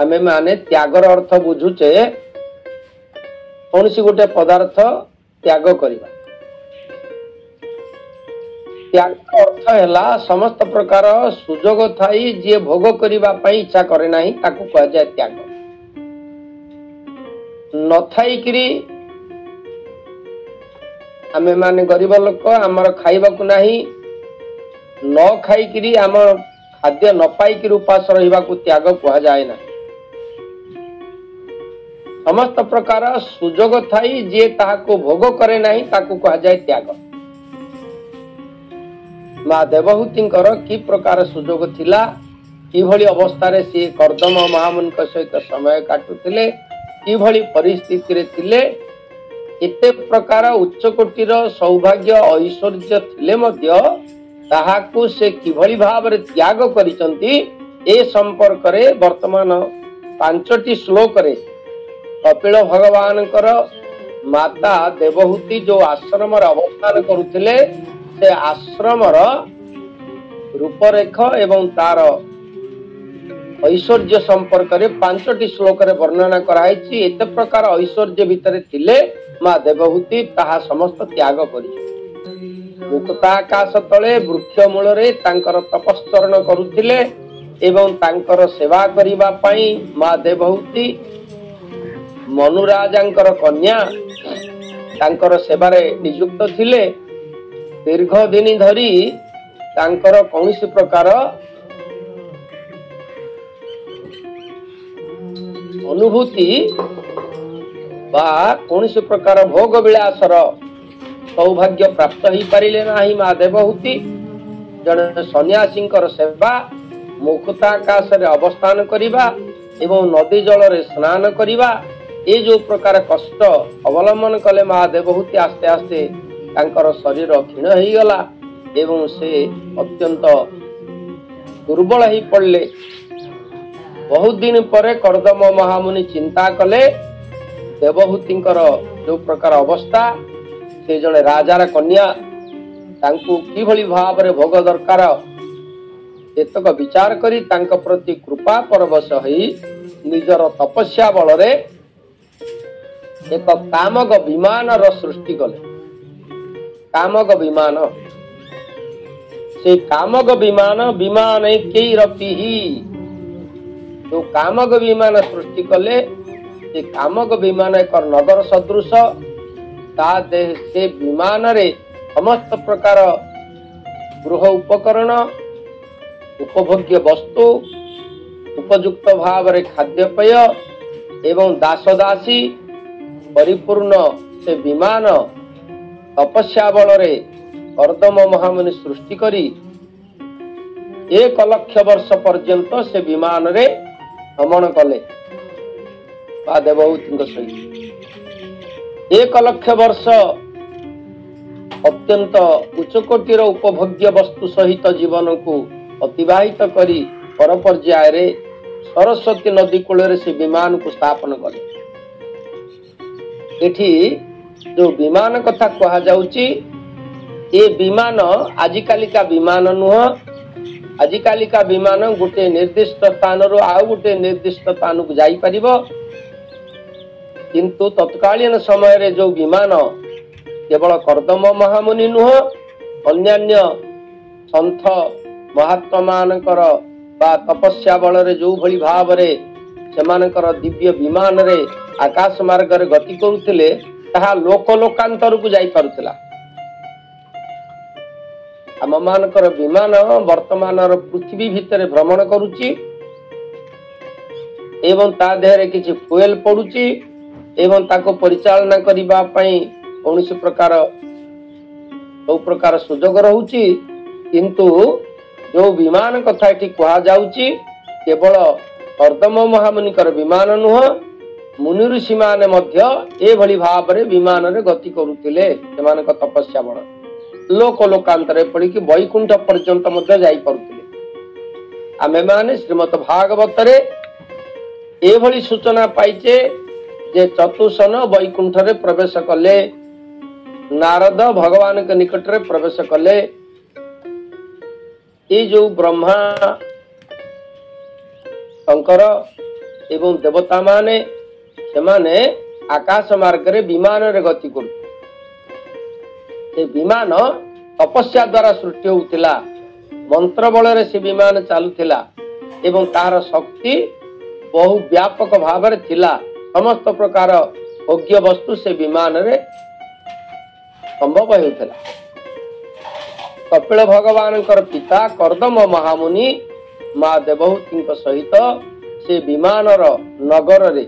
आमे माने त्यागर अर्थ बुझुचे कौन सी गोटे पदार्थ त्याग करिबा। त्याग अर्थ हैला समस्त प्रकार सुजोग थाई जे भोग करिबा पई इच्छा करे नाही ताकू कह जाय त्याग। न थाई किरी आमे माने गरीब लोक आमर खाइबा को नाही न खाई किरी आम खाद्य न पाई कि उपास रहिबा को त्याग कह जाय ना। समस्त प्रकार सुजोग थाई जे ताहाको भोग करे नाही ताकू कह जाय त्याग। माँ देवहूतिंकर कि प्रकार सुजोग थिला कि भली अवस्था रे सी कर्दम महामुनि सहित समय काटुथिले कि भली परिस्थिति रे थिले एते प्रकार उच्च कोटिर सौभाग्य ऐश्वर्य थिले मध्य ताहाकू से किभली भाव रे त्याग करिसंती ए संपर्क रे वर्तमान 5टी श्लोक रे कपिल भगवानकर माता देवहूति जो आश्रम रे अवस्थान करुथिले से आश्रम रूपरेख एवं तार ऐश्वर्य संपर्क रे 5टी श्लोक रे वर्णना कराई। एत प्रकार ऐश्वर्य भितर थिले माँ देवहूति ताहा समस्त त्याग करि मुक्ताकाश तले वृक्ष मूल रे तांकर तपस्चरण करुथिले एवं तांकर सेवा करिबा पई माँ देवहूति मनुराजांकर कन्या तांकर सेवारे नियुक्त थिले। दीर्घ दिन धरी तांकर कौनसी प्रकार अनुभूति बा कौनसी प्रकार भोग विलासर सौभाग्य प्राप्त ही पारिले नाही। माँ देवहूति जन सन्यासी सेवा मुक्ताकाश रे अवस्थान करिबा एवं नदी जल रे स्नान करिबा ए जो प्रकार कष्ट अवलंबन कले माँ देवहूति आस्ते आस्ते तांकर शरीर क्षीण हो गला एवं से अत्यंत दुर्बल ही पड़ले। बहुत दिन पर कर्दम महामुनि चिंता कले देवहूतिंकर जो प्रकार अवस्था से जने राजार कन्या तांकु किभली भाव रे भोग दरकार एतक विचार करी तांक प्रति कृपा परवश होई निजर तपस्या बल रे एक कामग विमान र सृष्टि कले। कामग विमान से कामग विमान विमान कई रपी जो कामग विमान सृष्टि कले से कामग विमान एक नगर सदृश ता देह से विमान रे समस्त प्रकार गृह उपकरण उपभोग्य वस्तु उपयुक्त भाव रे खाद्यपेय एवं दासदासी परिपूर्ण से विमान तपस्या बल रे कर्दम महामुनि सृष्टि करी 1 लाख वर्ष पर्यंत से विमान रे भ्रमण कले। देवहूति सहित 1 लाख वर्ष अत्यंत उच्चकोटीर उपभोग्य वस्तु सहित जीवन को अतिवाहित करी पर पर्याय रे सरस्वती नदी कूल रे से विमान को स्थापन कले। एठी जो विमान कथा कहा जाउची ए विमान आजिकालिका विमान नुह। आजिकालिका विमान गोटे निर्दिष्ट स्थान रो आउ गोटे निर्दिष्ट स्थान को जाई परिबो किंतु तत्कालीन समय रे जो विमान केवल कर्दम महामुनि नुह अन्यान्य संत महात्मा मानकर बा तपस्या बल रे जो भली भाव रे सेमानकर दिव्य विमान रे आकाश मार्ग रे गति करुथिले ताहा लोक लोकांतर को जाई पारुथिला। आम मानकर विमान वर्तमान पृथ्वी भितर भ्रमण करुची एवं ता देहरे किछि फुएल पडुची एवं ताको परिचालना करिबा पई कौनसी प्रकार जो प्रकार सुजोग रहउची किंतु जो विमान कथा एठी कहा जाउची केवल कर्दम महामुनिकर विमान नुह मुनि ऋषि माने मध्य ए भली भाव रे विमान रे गति करुथिले। सेमानक तपस्या बळ लोक लोकांतरे पड़ी कि वैकुंठ पर्यंत मध्य जाई परुथिले। आमे माने श्रीमद् भागवत रे ए भली सूचना पाइचे जे चतुसन वैकुंठ रे प्रवेश कले नारद भगवान के निकट रे प्रवेश कले। ये जो ब्रह्मा शंकर एवं देवता माने सेमाने आकाश मार्ग रे विमान रे गति कर विमान तपस्या द्वारा सृष्टि होउतिला मंत्र बल रे से विमान चालुतिला एवं तार शक्ति बहु व्यापक भाव रे थिला समस्त प्रकार भोग्य वस्तु से विमान रे संभव होउतिला कपिल भगवान पिता कर्दम महामुनि माँ देवहूति सहित से विमान नगर रे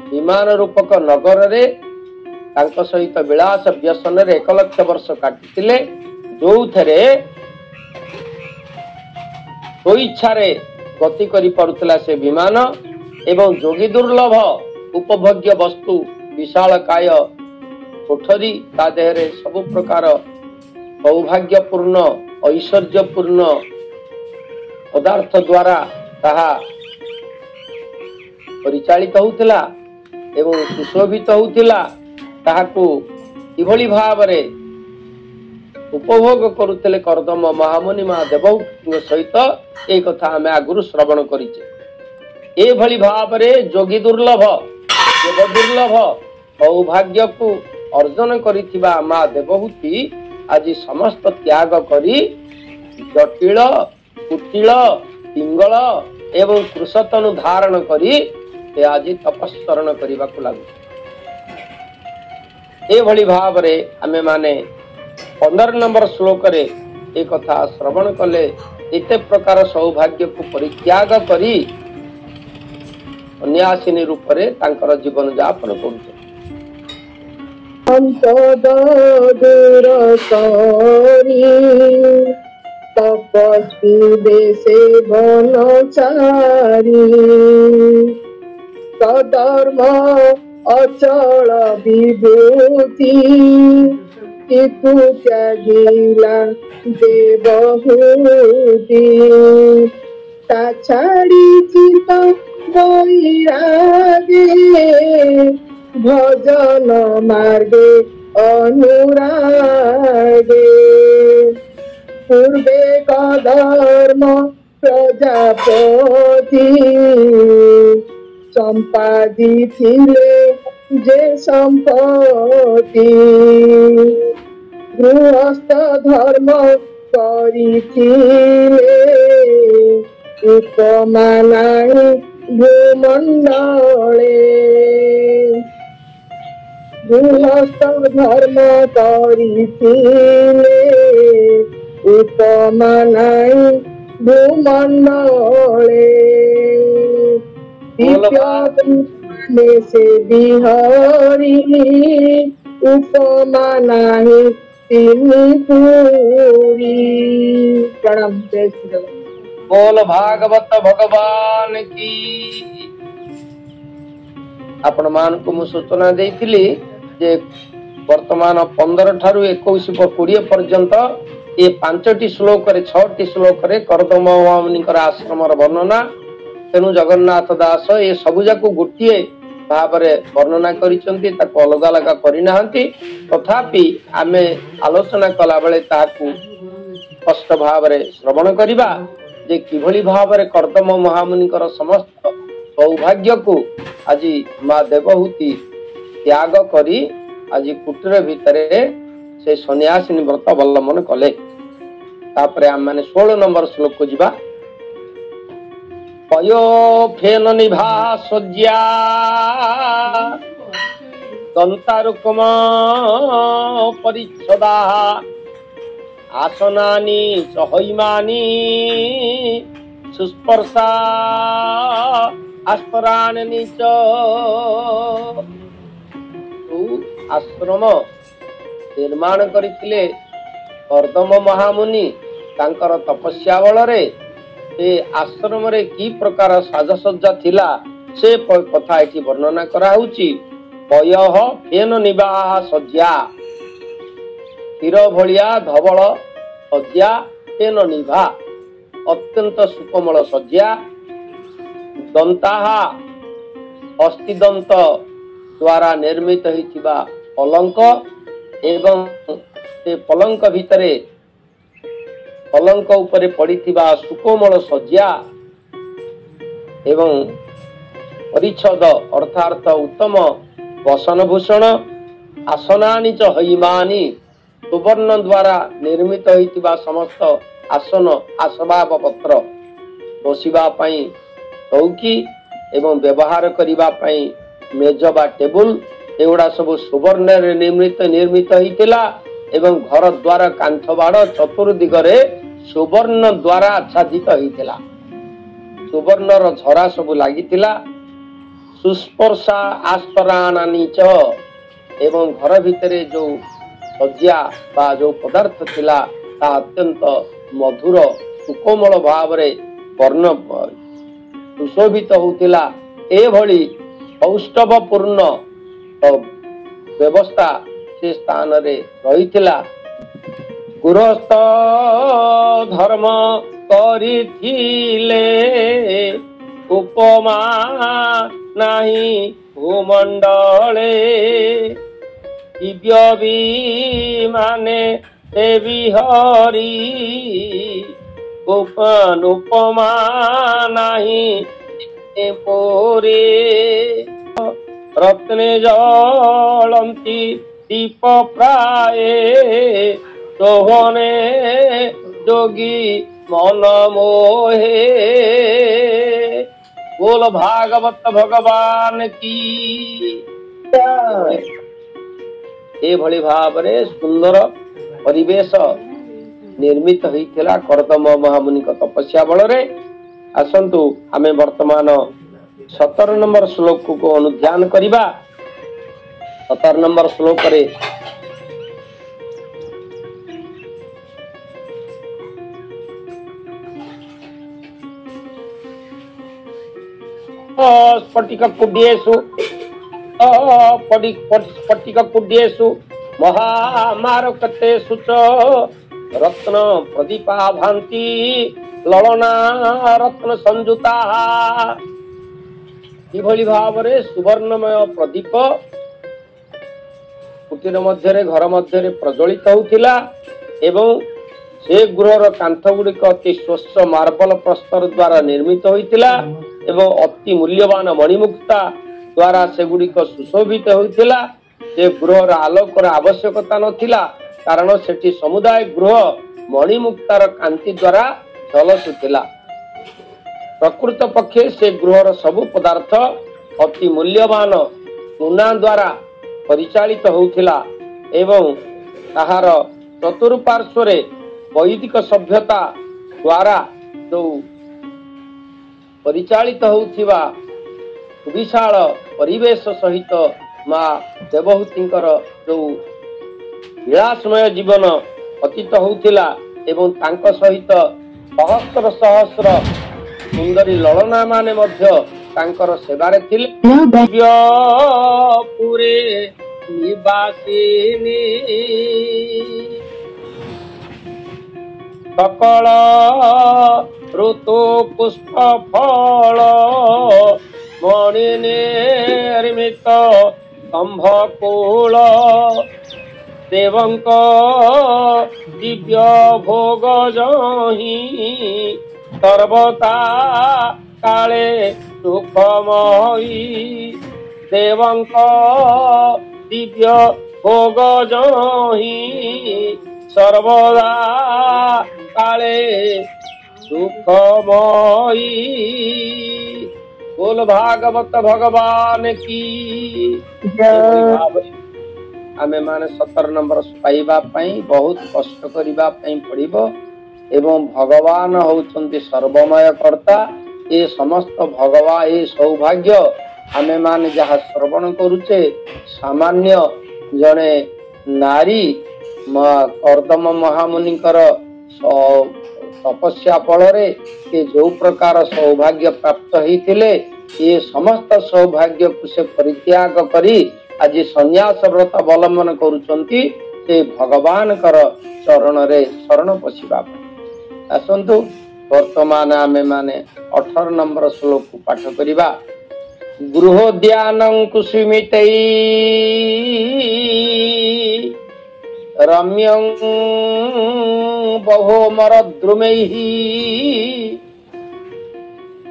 विमान रूपक नगर रे तांको सहित विलास व्यसन रे 1 लाख वर्ष काटिथिले जो थरे तो इच्छा रे गति करि परुतला से विमान एवं जोगी दुर्लभ उपभोग्य वस्तु विशाल काय कोठरी ता देहरे सब प्रकार सौभाग्यपूर्ण ऐश्वर्यपूर्ण पदार्थ द्वारा ताहा परिचालित होउतिला एवं सुशोभित होउतिला ताहाकु किभली भावरे उपभोग करुतले कर्दम महामुनि माँ देवहूति सहित ए कथा आमे आगुरु श्रवण करिचे ए भली भावरे जोगी दुर्लभ देव दुर्लभ सौभाग्य को अर्जन करिथिबा माँ देवहूति आज समस्त त्याग करी जटिल कुटिल पिंगल एवं कृषतनु धारण करी आज तपस्करण करने को लागू ए भली भाव रे आमे माने 15 नंबर श्लोक रे एक कथा श्रवण कले एते प्रकार सौभाग्य को परित्याग करी अन्यासिनी रूप रे तांकर जीवन यापन करुछे दूर करी तपस्वी देशे बनचारी सधर्म अचल विभूति कितु त्यागिला देवहूति ता छाड़ी चित बैरागे भजन मार्गे अनुरागे पूर्वे कधर्म प्रजापति संपादी थिले जे संपत्ति गृहस्थ धर्म करिथिले उपमा नाही भूमंडले गृहस्थ धर्म करिथिले उपमा नाही भूमंडले दिव्य से बिहारी उपमा नाही तिनी पूरी। प्रणाम। जय श्री राम। बोल भागवत भगवान की। आपण मान को मु सूचना देइथिली जे वर्तमान 15 ठारू 21 20 पर्यंत ये 5टी श्लोक रे 6टी श्लोक रे कर्दम महामुनिकर आश्रम वर्णना तेनु जगन्नाथ दास ये सबु जाको गोटिए भावरे वर्णना करिसंती ताको अलग अलग करिनाहंती तथापि आमे आलोचना कला बेले ताकू स्पष्ट भावरे श्रवण करिबा जे किभली भावरे कर्दम महामुनिकर समस्त सौभाग्य को आज माँ देवहूति त्याग करी आज कुटीर भितरे से सन्यासिनी व्रत अवलंबन कले। तापरे आम माने 16 नंबर श्लोक को जिबा। पयो फेन निभा सज्जा दंतारुकम परिच्छदा आसनानि चहैमानि सुस्पर्शा आस्पराणि च आश्रम निर्माण करथिले कर्दम महामुनि तांकर तपस्या बल रे ए आश्रम रे की प्रकार साजसज्जा थिला से कथा एठी वर्णना करा होउची। पयह फेन निवाह सज्जा तीर भलिया धवल सज्जा फेन निभा अत्यंत सुकोमल सज्जा दंताहा अस्थिदंत द्वारा निर्मित होइथिबा पलंक एवं से पलंक भितरे पलंक उपरे पड़िथिबा सुकोमल सज्जा एवं परिच्छद अर्थात उत्तम वसनभूषण आसनानि च हैमानि सुवर्ण द्वारा निर्मित होइतिबा समस्त आसन आसबाब पत्र बसिबा पई चौकी एवं व्यवहार करिबा पई मेज बा टेबुल एगुड़ा सब सुवर्ण निर्मित होइतिला एवं घर द्वार कांथ बाड़ चतुर्दिगरे सुवर्ण द्वारा आच्छादित होइतिला सुवर्णर झरा सब लागितिला सुस्पर्शा आस्तराणानि च एवं घर भितरे जो सज्जा बा जो पदार्थ थिला ता अत्यंत मधुर सुकोमल भावरे वर्ण सुशोभित होतिला एभली औष्टवपूर्ण व्यवस्था से स्थान रे रहितिला गृहस्थ धर्म करिथिले उपमा नाही भूमंडले दिव्य विमाने देवी हरि उपमा नाही पोरे रत्ने जलंती दीप प्राये सोहने जोगी मन मोहे बोल भागवत भगवान की एभली भावरे सुंदर परिवेश निर्मित होइथिला कर्दम महामुनि तपस्या बल रे आसंतु आमे वर्तमान 17 नंबर श्लोक को अनुध्यान करिबा 17 नंबर श्लोक रे स्फटिक कुड्येषु महामारकतेषु च रत्न प्रदीपा भान्ति ललना रत्न संयुता इभली भावरे सुवर्णमय प्रदीप कुटीर मध्यरे घर मध्यरे प्रज्वलित होउथिला एवं से गृहर कांथ गुड़िक अति स्वच्छ मार्बल प्रस्तर द्वारा निर्मित होइथिला एवं अति मूल्यवान मणिमुक्ता द्वारा से गुड़िक सुशोभित होइथिला से गृहर आलोकर आवश्यकता नथिला कारण सेठी समुदाय गृह मणिमुक्तार कांति द्वारा झलसुथिला प्रकृत पक्षे से गृहर सबु पदार्थ अति मूल्यवान सुना द्वारा परिचालित होउथिला एवं ताहार चतुर्पार्श्वरे वैदिक सभ्यता द्वारा जो परिचालित होउथिबा विशाल परिवेश सहित माँ देवहूतिंकर जो विलासमय जीवन अतीत होउथिला एवं तांक सहित सहस्र सहस्र सुंदरी ललना माने मध्य तांकर सेवारे थिले दिव्यपुरे निवासिनी सकल ऋतु पुष्प फल मणि निर्मित स्तंभकूल देवंक दिव्य भोग जही सर्वता काले सुखमयी देवंक दिव्य भोग जही सर्वदा काले सुखमयी बोल भागवत भगवान की आमे माने 17 नंबर पाइबा पई बहुत कष्ट करिबा पई पड़िबो एवं भगवान होउछन्ति सर्वमय कर्ता ए समस्त भगवा ए सौभाग्य आमे माने जहा श्रवण करूचे सामान्य जने नारी कर्दम महामुनिकर तपस्या फलरे से जो प्रकार सौभाग्य प्राप्त होइथिले ये समस्त सौभाग्य को से परित्याग करी आज संन्यास व्रत अवलंबन करुचंती से भगवान कर चरण रे शरण पशिबा आसंतु वर्तमान आमे माने 18 नंबर श्लोक को पाठ करिबा गृहोद्यानं कुसुमितै रम्यं बहुमरद्रुमैः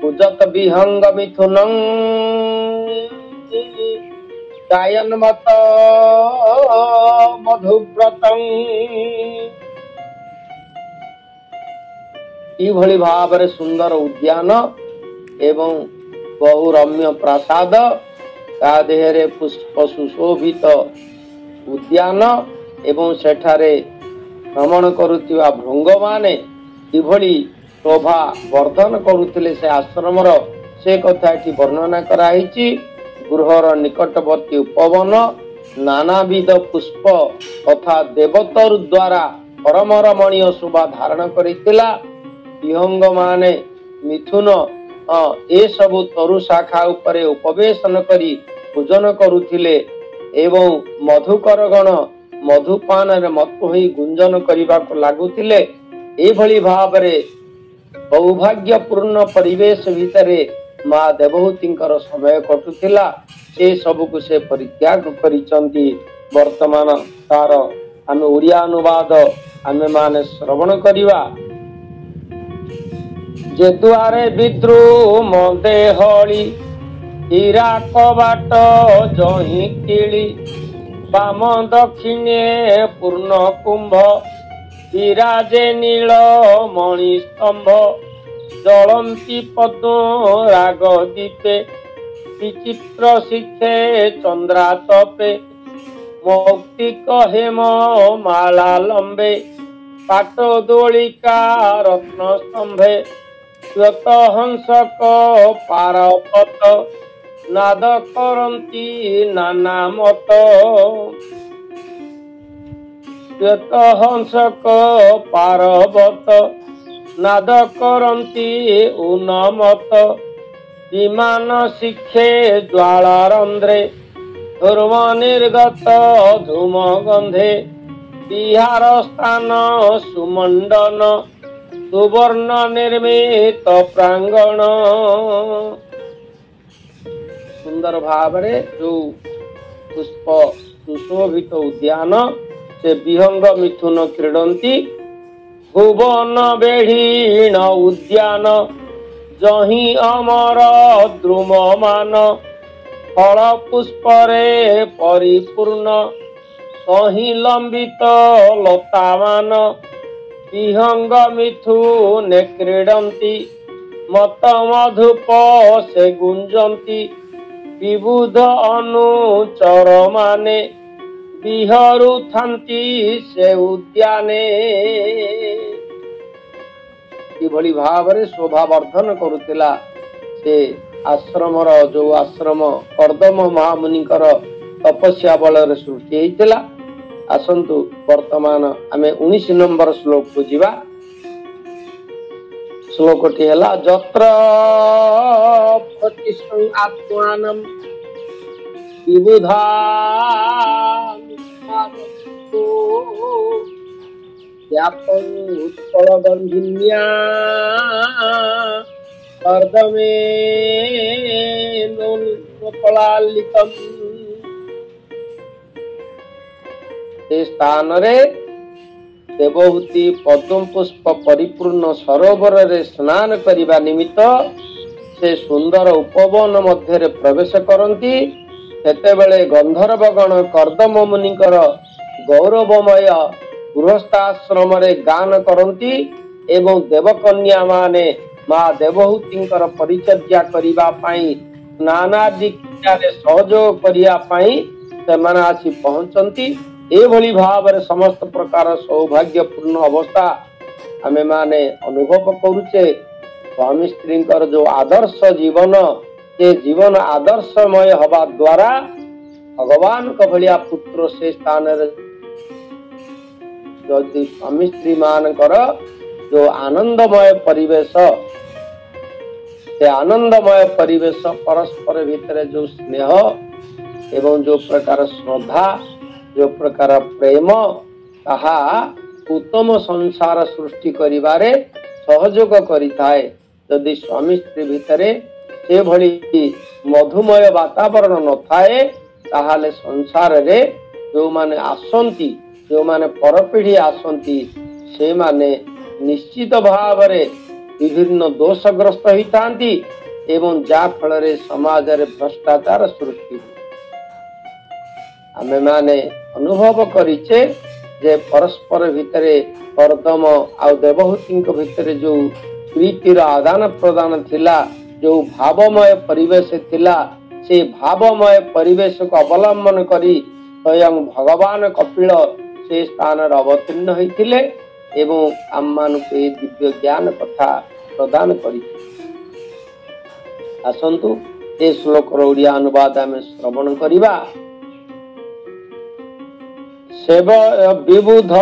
उजत विहंग मिथुनं गायन्मत मधुव्रतं इभଳି भाବରେ सुंदर उद्यान एवं बहु रम्य प्रासाद ता देहरे पुष्प सुशोभित उद्यान एवं सेठारे भ्रमण करुथिबा भृंग माने इभଳି शोभा वर्धन करुथिले से आश्रमर से कथा एठी वर्णना कराइछि। गृहर निकटवर्ती उपवन नानाविध पुष्प तथा देवतर द्वारा परम रमणीय शोभा धारण करिथिला। विहंग माने मिथुन ए सबु तरु शाखा उपरे उपवेशन करी पूजन करुथिले एवं मधुकर गण मधुपान रे मत होई गुंजन करबा को लागुथिले। एभଳି भाबरे सौभाग्यपूर्ण परिवेश भितरे माँ देवहूतिंकर समय कटुथिला। ए सबु को से परित्याग करिसंती। वर्तमान तार आमे ओडिया अनुवाद आमे माने श्रवण करिवा। जे द्वारे विद्रुम देहली हीरा कबाट जही किली बाम दक्षिणे पूर्ण कुंभ विराजे नील मणि स्तंभ जलंती पद्म राग दीपे विचित्र शिखे चंद्रा तपे मौक्तिक हेम माला लंबे पाट दोलिका रत्न स्तंभे श्वेत हंसक पारपत नाद करंती नाना मत श्वेत हंसक पारवत नाद करंती उन्नमत विमान शिखे ज्वाला रंध्रे ध्रुव निर्गत धूम गंधे विहार स्थान सुमंडन सुवर्ण निर्मित प्रांगण। सुंदर भावरे जो पुष्प सुशोभित उद्यान से विहंग मिथुन क्रीडंती भुवन बेढ़ीण उद्यान जही अमर द्रुममान फल पुष्परे परिपूर्ण सही लंबित लतामान विहंग मिथुन क्रीडंती मत मधुप से गुंजंती विबुध अनुचर माने विहरु थांती से उद्याने। इभଳି भावरे शोभा वर्धन करुतिला से आश्रमर जो आश्रम कर्दम महामुनिकर तपस्या बल सृष्टि होइतिला। आसंतु वर्तमान आमे 19 नंबर श्लोक को जीवा। श्लोकटी हला जत्र प्रतिष्ठं आत्मानं विबुधा व्यापं उत्पल गंधिन्या कर्दमे नोपलालिकम्। से स्थान रे देवहूति पद्म पुष्प परिपूर्ण सरोवर रे स्नान करिबा निमित्त से सुंदर उपवन मध्य रे प्रवेश करंती। सेतेबेले गंधर्वगण कर्दम मुनिकर गौरवमय गृहस्थाश्रम रे गान करंती एवं देवकन्या माने माँ देवहूतिंकर परिचर्या करिबा पाई नानादि क्रियारे सहयोग करिया पाई सेमाने आसी पहुंचंती। एभଳି भाବରେ समस्त प्रकार सौभाग्यपूर्ण अवस्था आमे माने अनुभव करुचे। स्वामी स्त्रींकर जो आदर्श जीवन से जीवन आदर्शमय हवा द्वारा भगवान का भलिया पुत्र से स्थान जदि स्वामी स्त्री मानकर जो आनंदमय परिवेश से आनंदमय परिवेश परस्पर भितर जो स्नेह एवं जो प्रकार श्रद्धा जो प्रकार प्रेम ताहा उत्तम संसार सृष्टि करिबारे सहयोग करिथाए। यदि स्वामी स्त्री भितरे से भली मधुमय वातावरण न थाए ताहाले संसार रे जो माने आसंती जो माने परपीढ़ी आसंती से माने निश्चित भावरे विभिन्न दोषग्रस्त होइतांती एवं जा फल समाज रे भ्रष्टाचार सृष्टि आमे माने अनुभव करिचे जे परस्पर भितरे कर्दम आ देवहूति भितरे जो प्रीतिर आदान प्रदान थिला, जो भावमय परिवेश थिला, से भावमय परिवेश को अवलंबन करी स्वयं भगवान कपिल से स्थान अवतीर्ण होइथिले एवं आम्मान को दिव्य ज्ञान कथा प्रदान करी। आसंतु ए श्लोक ओडिया अनुवाद आम श्रवण करिबा। सेव विबुध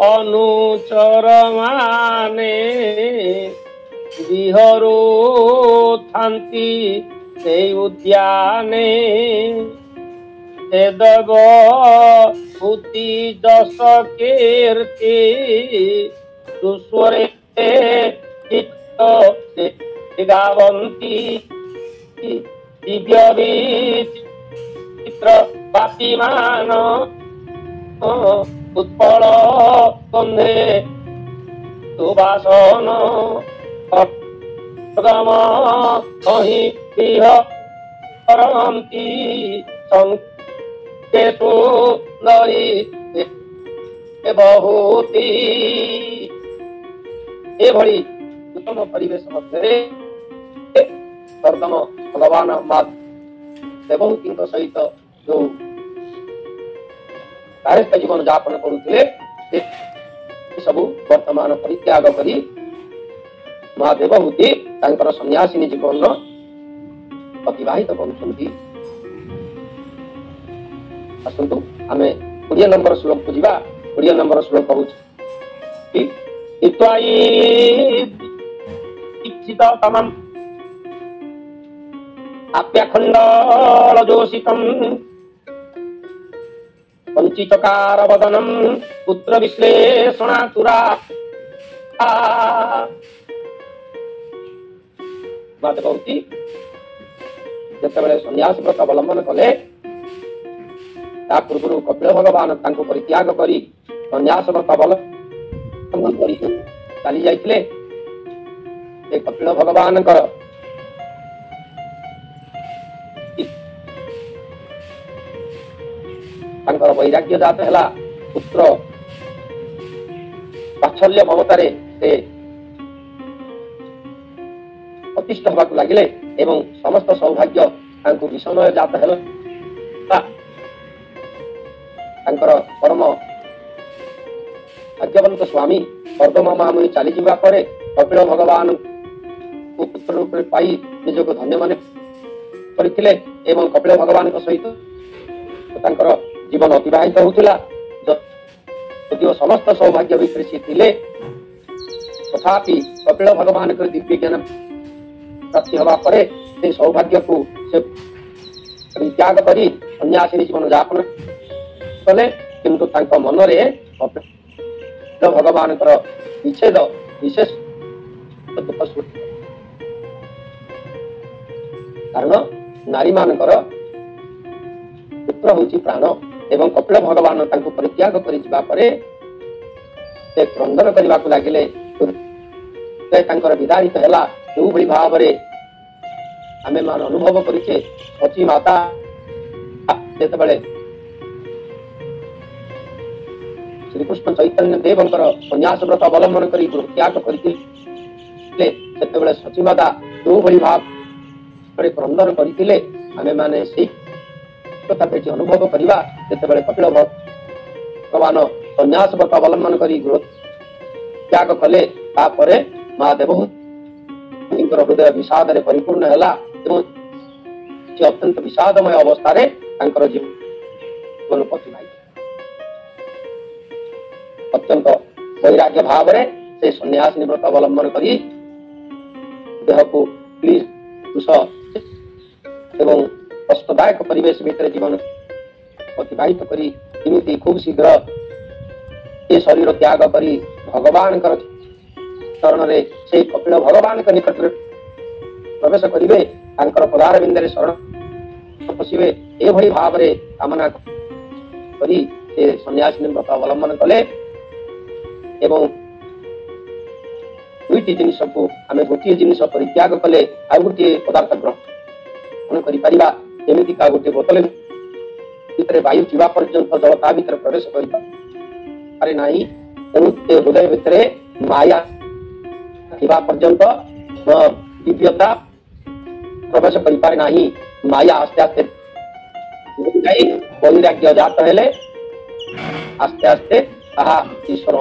अनुचर माने विहरो थांती से उद्याने देव भूति जस कीर्ति सुस्वरे चित्त गावंती दिव्य विचित्र पातिमान उत्पल गंधे सुवासन गम कहि विहरन्ति संकेतु नरी बहुति एभଳି उत्तम परिवेश मध्य कर्दम भगवान मा देवहूति सहित जो कार्यस्थ जीवन यापन करुले सबू वर्तमान परित्याग करी माँ देवहूति तांकर सन्यासिनी जीवन अतिवाहित करुछन्ति। आसंतु आमे 20 नंबर श्लोक को जीवा। 20 नंबर श्लोक कहूछि इत्वाई इच्छित तमम आप्याखंड जोषितम पंचीचकार वदनम पुत्र विश्लेषणातुरा बात कहती जेतेबेले सन्यास व्रत अवलंबन कले ता पूर्व कपिल भगवान तांको परित्याग करी सन्यास व्रत अवलंबन करी चली जाइथिले। कपिल भगवान वैराग्य जात है पुत्र वात्सल्य ममतारे से प्रतिष्ठ होगा लगिले एवं समस्त सौभाग्य विषमय जात है परम भाग्यवंत स्वामी कर्दम महामुनि चली जावा पर कपिल भगवान को पुत्र रूप में पाई निज को धन्य मन करथिले एवं कपिल भगवान सहित जीवन अतिवाहित होता जदिव समस्त सौभाग्य भितर सी थिले तथापि कपिल भगवान को दिव्य ज्ञान प्राप्ति हवा परे से सौभाग्य को से परित्याग करी सन्यासिनी जीवन यापन कले किंतु तांको मन रे कपिल भगवान विच्छेद विशेष दुख कारण नारी मानकर पुत्र होची प्राण एवं कपिल भगवान तांको परित्याग करि जिबा परे से क्रंदन करबा को लागिले से तांकर विदारित हला जो बड़ी भाव रे हमें मान अनुभव करिचे सची माता जेतबेले श्री कृष्ण चैतन्य देवंकर सन्यास व्रत अवलंबन करी त्याग करथिले सेतबेले सची माता जो बड़ी भाव रे क्रंदन करथिले हमें माने से कथा पे अनुभव करवा जेतेबेले कपिल भगवान सन्यास व्रत अवलंबन करी त्याग कले तापरे माँ देवहूति हृदय विषाद रे परिपूर्ण है अत्यंत विषादमय अवस्था रे जीवन पतिवाहित अत्यंत वैराग्य भाव रे से सन्यासिनी व्रत अवलंबन करी देह को एवं कष्टदायक परिवेश भीतर जीवन अतिवाहित करी इमिति खूब शीघ्र ये शरीर त्याग करी भगवान चरण रे से कपिल भगवान के निकट प्रवेश करिवे तांकर पदार बिंदरे शरण पशिवे ए भई भाव रे कामना करी से सन्यासिनी व्रत अवलंबन कले एवं दुईटी जिनिस को आम गोटे जिनिस परित्याग कले आ गोटे पदार्थ ग्रहण करमती का गोटे बोतल भितर वायु थी पर्यंत जल ता भर प्रवेश करे ना तेणु हृदय भितर माया थिबा पर्यंत दिव्यता प्रवेश करें ना माया आस्ते आस्ते वैराग्य जात हेले आस्ते आस्ते ताहा ईश्वर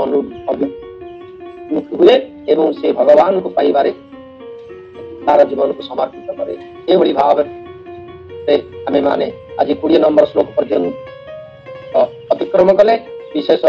अभिमुख हुए एवं से भगवान को पाइबारे तार जीवन को समर्पित करे एभली भाव आमे माने आज 20 नंबर श्लोक पर्यंत अतिक्रम कले विशेष